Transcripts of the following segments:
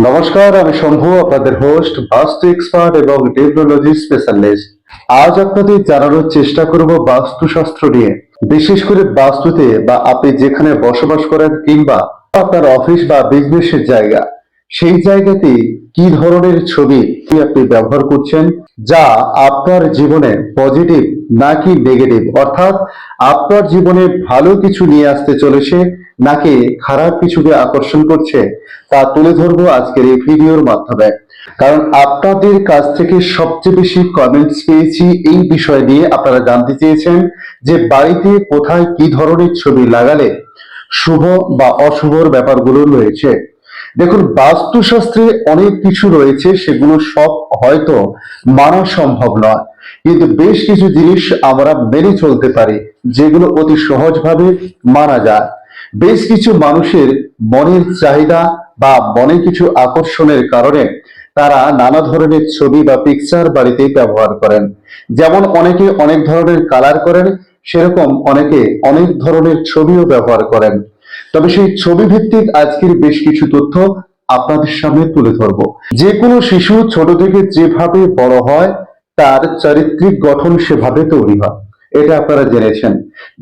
নমস্কার, আমি শম্ভু, আপনাদের হোস্ট, বাস্তু এক্সপার্ট এবং টেকনোলজি স্পেশালিস্ট। আজ আপনাদের জানানোর চেষ্টা করব বাস্তুশাস্ত্র নিয়ে, বিশেষ করে বাস্তুতে বা আপনি যেখানে বসবাস করেন কিংবা আপনার অফিস বা বিজনেসের জায়গা, সেই জায়গাতে কি ধরনের ছবি কি আপনি ব্যবহার করছেন, যা আপনার জীবনে পজিটিভ নাকি নেগেটিভ, অর্থাৎ আপনার জীবনে ভালো কিছু নিয়ে আসতে চলেছে নাকি খারাপ কিছুকে আকর্ষণ করছে, তা তুলে ধরবো আজকের এই ভিডিওর মাধ্যমে। কারণ আপনাদের কাছ থেকে সবচেয়ে বেশি কমেন্টস পেয়েছি এই বিষয় নিয়ে। আপনারা জানতে চেয়েছেন যে বাড়িতে কোথায় কি ধরনের ছবি লাগালে শুভ বা অশুভর ব্যাপারগুলো রয়েছে। দেখুন, বাস্তুশাস্ত্রে অনেক কিছু রয়েছে, সেগুলো সব হয়তো মানা সম্ভব নয়, কিন্তু বেশ কিছু জিনিস আমরা মেনে চলতে পারি যেগুলো অতি সহজভাবে মানা যায়। বেশ কিছু মানুষের মনের চাহিদা বা মনে কিছু আকর্ষণের কারণে তারা নানা ধরনের ছবি বা পিকচার বাড়িতে ব্যবহার করেন। যেমন অনেকে অনেক ধরনের কালার করেন, সেরকম অনেকে অনেক ধরনের ছবিও ব্যবহার করেন। তবে সেই ছবি ভিত্তিক আজকের বেশ কিছু তথ্য আপনাদের সামনে তুলে ধরবো। যে কোনো শিশু ছোট থেকে যেভাবে বড় হয়, তার চারিত্রিক গঠন সেভাবে তৈরি হয়, এটা আপনারা জেনেছেন।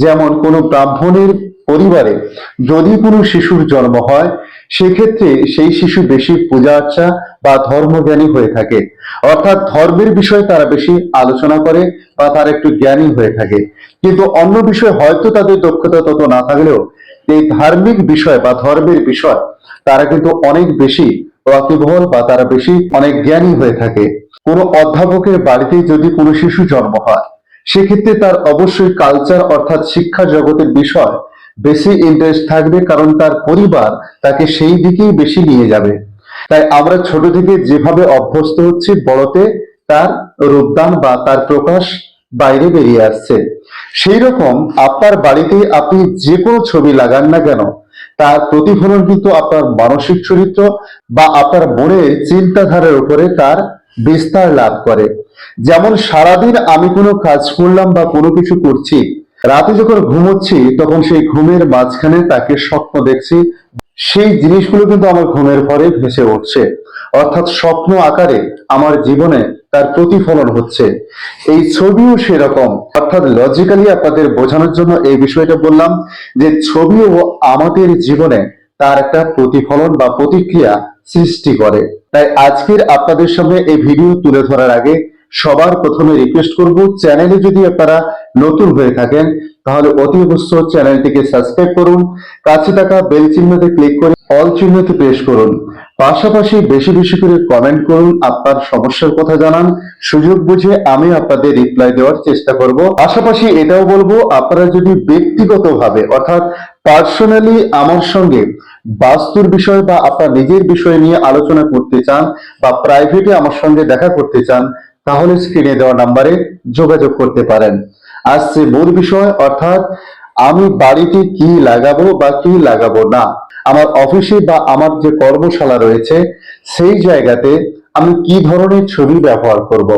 যেমন কোনো ব্রাহ্মণের পরিবারে যদি কোনো শিশুর জন্ম হয়, সেক্ষেত্রে সেই শিশু বেশি পূজা আর্চা বা ধর্মজ্ঞানী হয়ে থাকে, অর্থাৎ ধর্মের বিষয়ে তারা বেশি আলোচনা করে বা তারা একটু জ্ঞানী হয়ে থাকে। কিন্তু অন্য বিষয় হয়তো তাদের দক্ষতা তত না থাকলেও এই ধার্মিক বিষয় বা ধর্মের বিষয় তারা কিন্তু অনেক বেশি ওয়াকিবহল বা তারা বেশি অনেক জ্ঞানী হয়ে থাকে। কোনো অধ্যাপকের বাড়িতে যদি কোনো শিশু জন্ম হয়, সেক্ষেত্রে তার অবশ্যই কালচার অর্থাৎ শিক্ষা জগতের বিষয় বেশি ইন্টারেস্ট থাকবে, কারণ তার পরিবার তাকে সেই দিকেই বেশি নিয়ে যাবে। তাই আমরা ছোট থেকে যেভাবে অভ্যস্ত হচ্ছি, বড়তে তার রূপদান বা তার প্রকাশ বাইরে বেরিয়ে আসছে। সেই রকম আপনার বাড়িতে আপনি যে কোনো ছবি লাগান না কেন, তার প্রতিফলন কিন্তু আপনার মানসিক চরিত্র বা আপনার মনের চিন্তাধারার উপরে তার বিস্তার লাভ করে। যেমন সারাদিন আমি কোনো কাজ করলাম বা কোনো কিছু করছি, রাতে যখন ঘুমোচ্ছি তখন সেই ঘুমের মাঝখানে তাকে স্বপ্ন দেখছি, সেই জিনিসগুলো কিন্তু আমার ঘুমের পরে ভেসে উঠছে, অর্থাৎ স্বপ্ন আকারে আমার জীবনে তার প্রতিফলন হচ্ছে। এই ছবিও সেরকম, অর্থাৎ লজিক্যালি আপনাদের বোঝানোর জন্য এই বিষয়টা বললাম যে ছবিও আমাদের জীবনে তার একটা প্রতিফলন বা প্রতিক্রিয়া সৃষ্টি করে। তাই আজকের আপনাদের সামনে এই ভিডিও তুলে ধরার আগে সবার প্রথমে রিকোয়েস্ট করব, চ্যানেলে যদি আপনারা নতুন হয়ে থাকেন তাহলে অতি অবশ্যই চ্যানেলটিকে সাবস্ক্রাইব করুন, কাছে থাকা বেল চিহ্নতে ক্লিক করে অল চিহ্নতে প্রেস করুন। পাশাপাশি বেশি বেশি করে কমেন্ট করুন, আপনার সমস্যার কথা জানান, সুযোগ বুঝে আমি আপনাদের রিপ্লাই দেওয়ার চেষ্টা করব। পাশাপাশি এটাও বলবো, আপনারা যদি ব্যক্তিগতভাবে অর্থাৎ পার্সোনালি আমার সঙ্গে বাস্তুর বিষয় বা আপনার নিজের বিষয় নিয়ে আলোচনা করতে চান বা প্রাইভেটে আমার সঙ্গে দেখা করতে চান, তাহলে স্ক্রিনে দেওয়া নাম্বারে যোগাযোগ করতে পারেন। আসছে মূল বিষয়, অর্থাৎ আমি বাড়িতে কি লাগাবো বা কি লাগাবো না, আমার অফিসে বা আমার যে কর্মশালা রয়েছে সেই জায়গাতে আমি কি ধরনের ছবি ব্যবহার করব।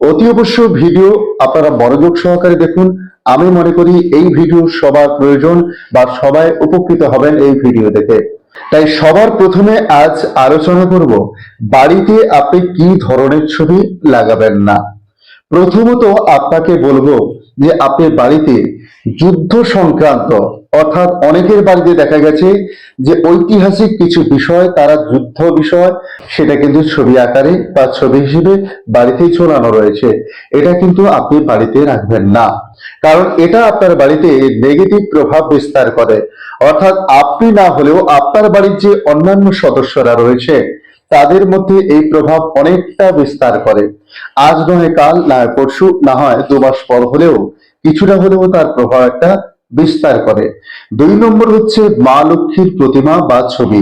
অতি অবশ্য ভিডিও আপনারা মনোযোগ সহকারে দেখুন। আমি মনে করি এই ভিডিও সবার প্রয়োজন বা সবাই উপকৃত হবেন এই ভিডিও দেখে। তাই সবার প্রথমে আজ আলোচনা করব বাড়িতে আপনি কি ধরনের ছবি লাগাবেন না। প্রথমত আপনাকে বলবো যে আপনি বাড়িতে যুদ্ধ সংক্রান্ত, অর্থাৎ অনেকের বাড়িতে দেখা গেছে যে ঐতিহাসিক কিছু বিষয় তারা যুদ্ধ বিষয়, সেটা কিন্তু ছবি আকারে বা ছবি হিসেবে বাড়িতেই ঝোলানো রয়েছে। এটা কিন্তু আপনি বাড়িতে রাখবেন না, কারণ এটা আপনার বাড়িতে নেগেটিভ প্রভাব বিস্তার করে। অর্থাৎ আপনি না হলেও আপনার বাড়ির যে অন্যান্য সদস্যরা রয়েছে তাদের মধ্যে এই প্রভাব অনেকটা বিস্তার করে। আজ নয় কাল, না হয় পরশু, না হয় 2 মাস পর হলেও কিছুটা হলেও তার প্রভাব একটা বিস্তার করে। 2 নম্বর হচ্ছে মা লক্ষ্মীর প্রতিমা বা ছবি।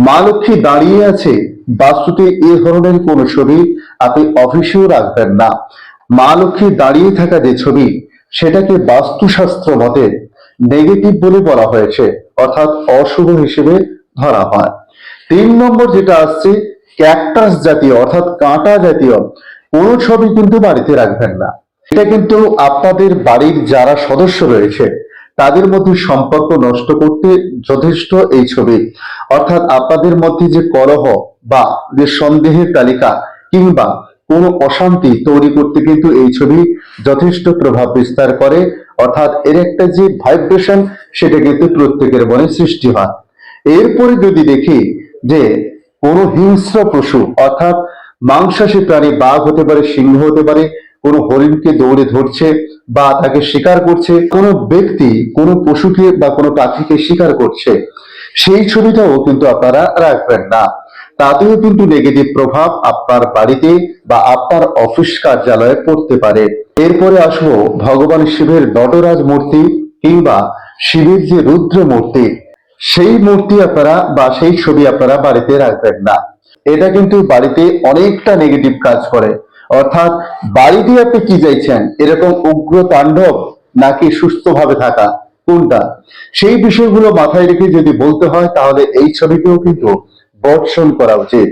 মা লক্ষ্মী দাঁড়িয়ে আছে, বাস্তুতে এ ধরনের কোন ছবি আপনি অফিসেও রাখবেন না। মা লক্ষ্মী দাঁড়িয়ে থাকা যে ছবি, সেটাকে বাস্তুশাস্ত্র মতে নেগেটিভ বলে বলা হয়েছে, অর্থাৎ অশুভ হিসেবে ধরা হয়। 3 নম্বর যেটা আসছে, ক্যাকটাস জাতীয় অর্থাৎ কাঁটা জাতীয় কোনো ছবি কিন্তু বাড়িতে রাখবেন না। এটা কিন্তু আপনাদের বাড়ির যারা সদস্য রয়েছে তাদের মধ্যে সম্পর্ক নষ্ট করতে যথেষ্ট এই ছবি। অর্থাৎ আপনাদের মধ্যে যে কলহ বা যে সন্দেহের তালিকা কিংবা কোনো অশান্তি তৈরি করতে কিন্তু এই ছবি যথেষ্ট প্রভাব বিস্তার করে। অর্থাৎ এর একটা যে ভাইব্রেশন সেটা কিন্তু প্রত্যেকের মনে সৃষ্টি হয়। এরপরে যদি দেখি যে কোনো হিংস্র পশু অর্থাৎ মাংসাশী প্রাণী, বাঘ হতে পারে, সিংহ হতে পারে, কোনো হরিণকে দৌড়ে ধরছে বা তাকে শিকার করছে, কোনো ব্যক্তি কোনো পশুকে বা কোনো পাখিকে শিকার করছে, সেই ছবিটাও কিন্তু আপনারা রাখবেন না। তাতেও কিন্তু নেগেটিভ প্রভাব আপনার বাড়িতে বা আপনার অফিস কার্যালয়ে পড়তে পারে। এরপরে আসবো ভগবান শিবের নটরাজ মূর্তি কিংবা শিবের যে রুদ্র মূর্তি, সেই মূর্তি আপনারা বা সেই ছবি আপনারা বাড়িতে রাখবেন না। এটা কিন্তু বাড়িতে অনেকটা নেগেটিভ কাজ করে। অর্থাৎ বাড়িতে আপনি কি চাইছেন, এরকম উগ্র তাণ্ডব নাকি সুস্থভাবে থাকা, কোনটা? সেই বিষয়গুলো মাথায় রেখে যদি বলতে হয় তাহলে এই ছবিকেও কিন্তু বর্জন করা উচিত।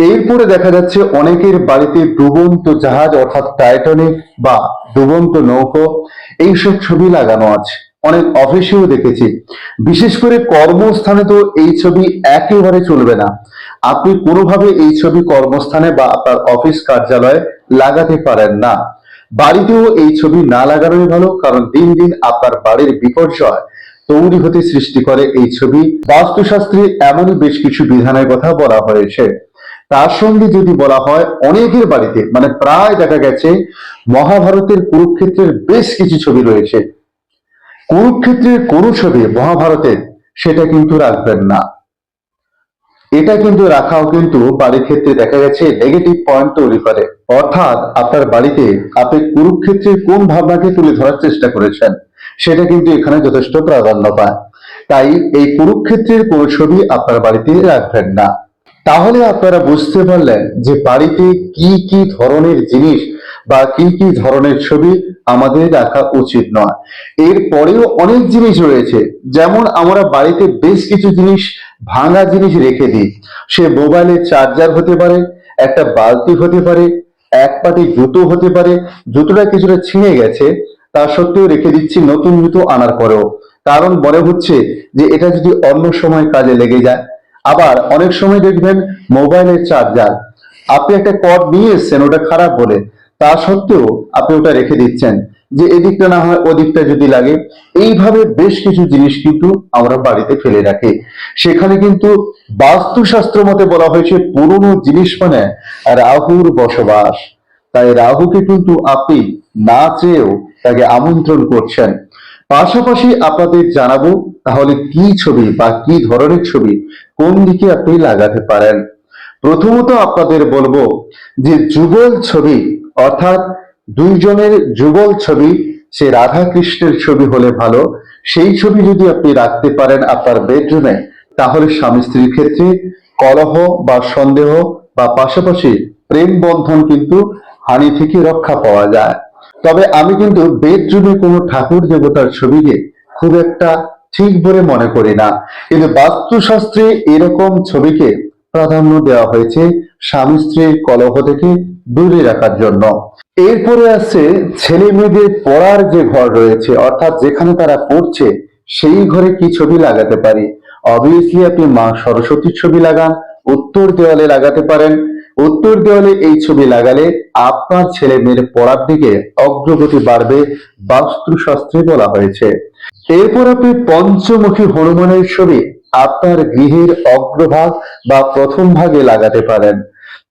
এরপরে দেখা যাচ্ছে অনেকের বাড়িতে ডুবন্ত জাহাজ অর্থাৎ টাইটানিক বা ডুবন্ত নৌকো এইসব ছবি লাগানো আছে। অনেক অফিসেও দেখেছি। বিশেষ করে কর্মস্থানে তো এই ছবি একেবারে চলবে না। আপনি কোনোভাবে এই ছবি কর্মস্থানে বা আপনার অফিস কার্যালয়ে লাগাতে পারেন না। বাড়িতেও এই ছবি না লাগানোই ভালো, কারণ দিন দিন আপনার বাড়ির বিপর্যয় তৈরি হতে সৃষ্টি করে এই ছবি। বাস্তুশাস্ত্রে এমনই বেশ কিছু বিধানের কথা বলা হয়েছে। তার সঙ্গে যদি বলা হয় অনেকের বাড়িতে মানে প্রায় দেখা গেছে মহাভারতের কুরুক্ষেত্রের বেশ কিছু ছবি রয়েছে, কুরুক্ষেত্রের কোনো ছবি মহাভারতের সেটা কিন্তু রাখবেন না। এটা কিন্তু রাখাও কিন্তু বাড়ির ক্ষেত্রে দেখা গেছে নেগেটিভ পয়েন্ট তৈরি করে। অর্থাৎ আপনার বাড়িতে আপনি কুরুক্ষেত্রের কোন ভাবনাকে তুলে ধরার চেষ্টা করেছেন সেটা কিন্তু এখানে যথেষ্ট প্রাধান্য পায়। তাই এই কুরুক্ষেত্রের কোন ছবি আপনার বাড়িতে রাখবেন না। তাহলে আপনারা বুঝতে পারলেন যে বাড়িতে কি কি ধরনের জিনিস বা কি কি ধরনের ছবি আমাদের রাখা উচিত নয়। এরপরেও অনেক জিনিস রয়েছে, যেমন আমরা বাড়িতে বেশ কিছু জিনিস, ভাঙা জিনিস রেখে দিই। সে মোবাইলের চার্জার হতে পারে, একটা বালতি হতে পারে, এক পাটি জুতো হতে পারে। জুতোটা কিছুটা ছিঁড়ে গেছে, তা সত্ত্বেও রেখে দিচ্ছি নতুন জুতো আনার পরেও, কারণ মনে হচ্ছে যে এটা যদি অন্য সময় কাজে লেগে যায়। আবার অনেক সময় দেখবেন মোবাইলের চার্জার আপনি একটা কর্ড নিয়ে এসেছেন ওটা খারাপ বলে, তা সত্ত্বেও আপনি ওটা রেখে দিচ্ছেন যে এদিকটা না হয় ওদিকটা যদি লাগে। এইভাবে বেশ কিছু জিনিস কিন্তু আমরা বাড়িতে ফেলে রাখি। সেখানে কিন্তু বাস্তুশাস্ত্র মতে বলা হয়েছে পুরনো জিনিস মানে রাহুর বসবাস। তাই রাহুকে কিন্তু আপনি না চেয়েও তাকে আমন্ত্রণ করছেন। পাশাপাশি আপনাদের জানাবো তাহলে কি ছবি বা কি ধরনের ছবি কোন দিকে আপনি লাগাতে পারেন। প্রথমত আপনাদের বলবো যে যুগল ছবি, অর্থাৎ দুইজনের যুগল ছবি, সে রাধা কৃষ্ণের ছবি হলে ভালো। সেই ছবি যদি আপনি রাখতে পারেন আপনার বেডরুমে, তাহলে স্বামী স্ত্রীর ক্ষেত্রে কলহ বা সন্দেহ বা পাশাপাশি প্রেম বন্ধন কিন্তু হানি থেকে রক্ষা পাওয়া যায়। তবে আমি কিন্তু বেডরুমে কোনো ঠাকুর দেবতার ছবিকে খুব একটা ঠিক বলে মনে করি না, কিন্তু বাস্তুশাস্ত্রে এরকম ছবিকে প্রাধান্য দেওয়া হয়েছে স্বামী স্ত্রীর কলহ থেকে দূরে রাখার জন্য। এরপরে আছে ছেলে মেয়েদের পড়ার যে ঘর রয়েছে, অর্থাৎ যেখানে তারা পড়ছে, সেই ঘরে কি ছবি লাগাতে পারি? অবভিয়াসলি আপনি মা সরস্বতীর ছবি লাগান, উত্তর দেওয়ালে লাগাতে পারেন। উত্তর দেওয়ালে এই ছবি লাগালে আপনার ছেলে মেয়ের পড়ার দিকে অগ্রগতি বাড়বে, বাস্তুশাস্ত্রে বলা হয়েছে। এরপর আপনি পঞ্চমুখী হনুমানের ছবি আপনার গৃহের অগ্রভাগ বা প্রথম ভাগে লাগাতে পারেন।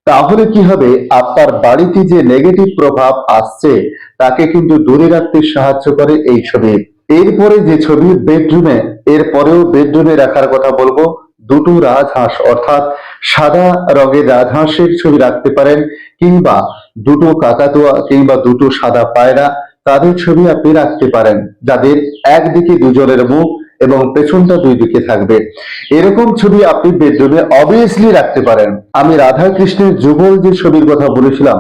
তাহলে কি হবে, আপনার বাড়িতে যে নেগেটিভ প্রভাব আসছে তাকে কিন্তু দূরে রাখতে সাহায্য করে এই ছবি। এরপরে যে ছবি বেডরুমে, এরপরেও বেডরুমে রাখার কথা বলবো দুটো রাজহাঁস, অর্থাৎ সাদা রঙের রাজহাঁসের ছবি রাখতে পারেন, কিংবা দুটো কাকাতুয়া কিংবা দুটো সাদা পায়রা, তাদের ছবি আপনি রাখতে পারেন, যাদের একদিকে দুজনের মুখ এবং পেছনটা দুই দিকে থাকবে। এরকম ছবি আপনি বেডরুমে অবভিয়াসলি রাখতে পারেন। আমি রাধা কৃষ্ণের যুগল যে ছবির কথা বলেছিলাম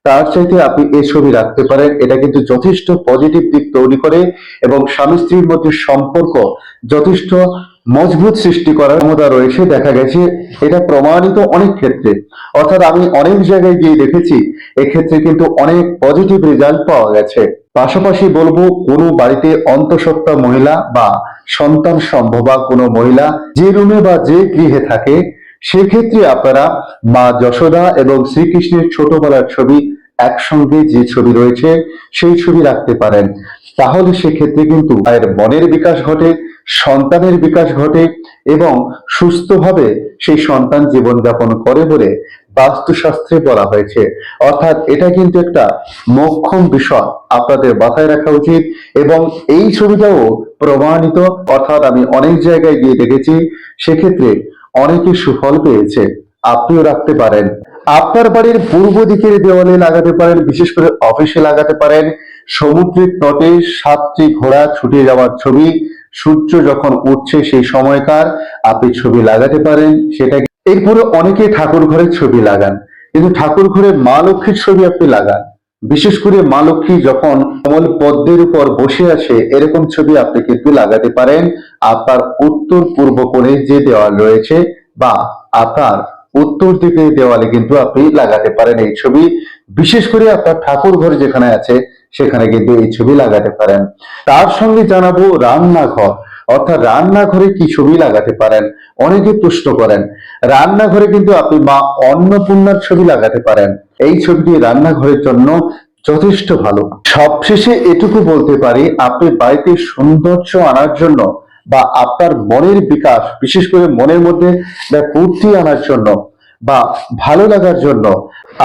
তার চাইতে আপনি এই ছবি রাখতে পারেন। এটা কিন্তু যথেষ্ট পজিটিভ দিক তৈরি করে এবং স্বামী স্ত্রীর মধ্যে সম্পর্ক যথেষ্ট মজবুত সৃষ্টি করার ক্ষমতা রয়েছে। দেখা গেছে এটা প্রমাণিত অনেক ক্ষেত্রে, অর্থাৎ আমি অনেক জায়গায় গিয়ে দেখেছি এক্ষেত্রে কিন্তু অনেক পজিটিভ রেজাল্ট পাওয়া গেছে। পাশাপাশি বলবো কোনো বাড়িতে অন্তঃসত্ত্বা মহিলা বা সন্তান সম্ভবা কোনো মহিলা যে রুমে বা যে গৃহে থাকে, সেক্ষেত্রে আপনারা মা যশোদা এবং শ্রীকৃষ্ণের ছোটবেলার ছবি একসঙ্গে যে ছবি রয়েছে সেই ছবি রাখতে পারেন। তাহলে সেক্ষেত্রে কিন্তু মায়ের মনের বিকাশ ঘটে, সন্তানের বিকাশ ঘটে এবং সুস্থভাবে সেই সন্তান জীবনযাপন করে বলে বাস্তুশাস্ত্রে বলা হয়েছে। অর্থাৎ এটা কিন্তু একটা মোক্ষম বিষয় আপনাদের মাথায় রাখা উচিত। এবং এই ছবিটাও প্রমাণিত, অর্থাৎ আমি অনেক জায়গায় গিয়ে দেখেছি, সেক্ষেত্রে অনেকে সুফল পেয়েছে। আপনিও রাখতে পারেন। আপনার বাড়ির পূর্ব দিকের দেওয়ালে লাগাতে পারেন, বিশেষ করে অফিসে লাগাতে পারেন। সমুদ্রের তটে সাতটি ঘোড়া ছুটে যাওয়ার ছবি, সূর্য যখন উঠছে সেই সময়কার আপনি ছবি লাগাতে পারেন সেটা। এরপরে অনেকে ঠাকুর ঘরের ছবি লাগান, কিন্তু ঠাকুর ঘরে মা লক্ষ্মীর ছবি আপনি লাগান, বিশেষ করে মা লক্ষ্মী যখন কমল পদ্মের উপর বসে আছে এরকম ছবি আপনি কিন্তু লাগাতে পারেন আপনার উত্তর পূর্ব কোণে যে দেওয়াল রয়েছে বা আপনার উত্তর দিকের দেওয়ালে কিন্তু আপনি লাগাতে পারেন এই ছবি। বিশেষ করে আপনার ঠাকুর ঘর যেখানে আছে সেখানে কিন্তু এই ছবি লাগাতে পারেন। তার সঙ্গে জানাবো রান্নাঘর, অর্থাৎ রান্নাঘরে কি ছবি লাগাতে পারেন। অনেকে প্রশ্ন করেন, রান্নাঘরে কিন্তু আপনি মা অন্নপূর্ণার ছবি লাগাতে পারেন। এই ছবিটি রান্নাঘরের জন্য যথেষ্ট ভালো। সবশেষে এটুকু বলতে পারি, আপনি বাড়িতে সৌন্দর্য আনার জন্য বা আপনার মনের বিকাশ, বিশেষ করে মনের মধ্যে ফুর্তি আনার জন্য বা ভালো লাগার জন্য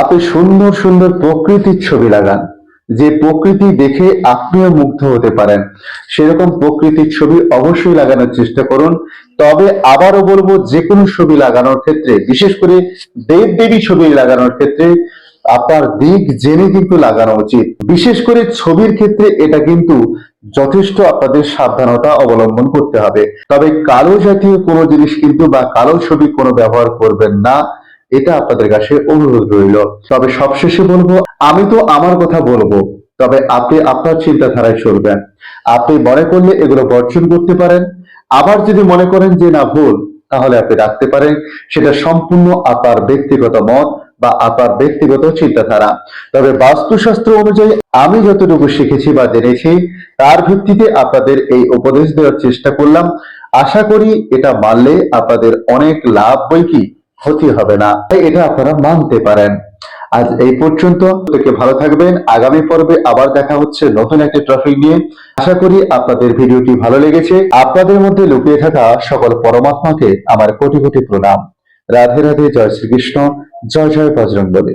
আপনি সুন্দর সুন্দর প্রকৃতির ছবি লাগান, যে প্রকৃতি দেখে আপনিও মুগ্ধ হতে পারেন সেরকম প্রকৃতির ছবি অবশ্যই লাগানোর চেষ্টা করুন। তবে আবারও বলবো, যে কোনো ছবি লাগানোর ক্ষেত্রে, বিশেষ করে দেব দেবী ছবি লাগানোর ক্ষেত্রে আপনার দিক জেনে কিন্তু লাগানো উচিত। বিশেষ করে ছবির ক্ষেত্রে এটা কিন্তু যথেষ্ট আপনাদের সাবধানতা অবলম্বন করতে হবে। তবে কালো জাতীয় কোনো জিনিস কিন্তু বা কালো ছবি কোনো ব্যবহার করবেন না, এটা আপনাদের কাছে অনুরোধ রইল। তবে সবশেষে বলবো, আমি তো আমার কথা বলবো, তবে আপনি আপনার চিন্তাধারায় চলবেন। আপনি মনে করলে এগুলো বর্জন করতে পারেন, আবার যদি মনে করেন যে না ভুল, তাহলে আপনি রাখতে পারেন। সেটা সম্পূর্ণ আপনার ব্যক্তিগত মত বা আপনার ব্যক্তিগত চিন্তাধারা। তবে বাস্তুশাস্ত্র অনুযায়ী আমি যতটুকু শিখেছি বা জেনেছি তার ভিত্তিতে আপনাদের এই উপদেশ দেওয়ার চেষ্টা করলাম। আশা করি এটা মানলে আপনাদের অনেক লাভ, বই কি ক্ষতি হবে না, তাই এটা আপনারা মানতে পারেন। আজ এই পর্যন্ত, থেকে ভালো থাকবেন। আগামী পর্বে আবার দেখা হচ্ছে নতুন একটি টপিক নিয়ে। আশা করি আপনাদের ভিডিওটি ভালো লেগেছে। আপনাদের মধ্যে লুকিয়ে থাকা সকল পরমাত্মাকে আমার কোটি কোটি প্রণাম। রাধে রাধে, জয় শ্রীকৃষ্ণ, জয় জয় বজরংবলী।